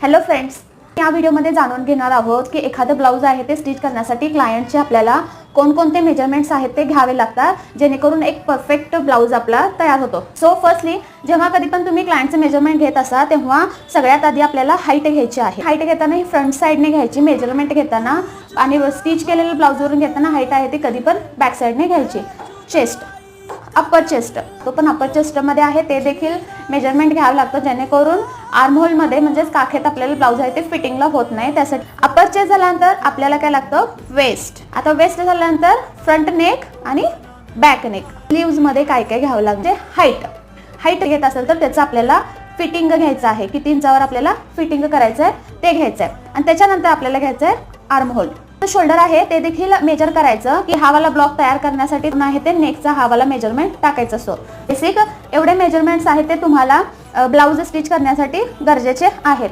Hello friends, या व्हिडिओमध्ये जाणून घेणार आहोत की एखादं ब्लाउज आहे ते स्टिच करण्यासाठी क्लायंटचे आपल्याला कोणकोणते मेजरमेंट्स आहेत ते घ्यावे लागतात जेणेकरून एक परफेक्ट ब्लाउज आपला तयार होतो. सो फर्स्टली जेव्हा कधी पण तुम्ही क्लायंटचे मेजरमेंट घेत असा तेव्हा सगळ्यात आधी आपल्याला हाईट घ्यायची आहे. हाईट घेताना ही फ्रंट साईडने घ्यायची मेजरमेंट घेताना, आणि स्टिच केलेल्या ब्लाउजवरून घेताना हाईट आहे ती कधी पण बॅक साईडने घ्यायची. चेस्ट, अप्पर चेस्ट, तो पण अप्पर चेस्टमध्ये आहे ते देखील मेजरमेंट घ्यावं लागतं जेणेकरून आर्महोलमध्ये म्हणजेच काखेत आपल्याला ब्लाउज आहे ते फिटिंगला होत नाही. त्यासाठी अप्पर चेस्ट झाल्यानंतर आपल्याला काय लागतं, वेस्ट. आता वेस्ट झाल्यानंतर फ्रंट नेक आणि बॅक नेक. स्लीव्समध्ये काय काय घ्यावं लागते, हाईट घेत असेल तर त्याचं आपल्याला फिटिंग घ्यायचं आहे, किती इंचावर आपल्याला फिटिंग करायचं आहे ते घ्यायचं आहे. आणि त्याच्यानंतर आपल्याला घ्यायचं आहे आर्महोल. शोल्डर आहे ते देखील मेजर करायचं की हा वाला ब्लॉक तयार करण्यासाठी आहे ते नेकचा हा वाला मेजरमेंट टाकायचं. सो बेसिक एवढे मेजरमेंट्स आहेत ते तुम्हाला ब्लाउज स्टिच करण्यासाठी गरजेचे आहेत.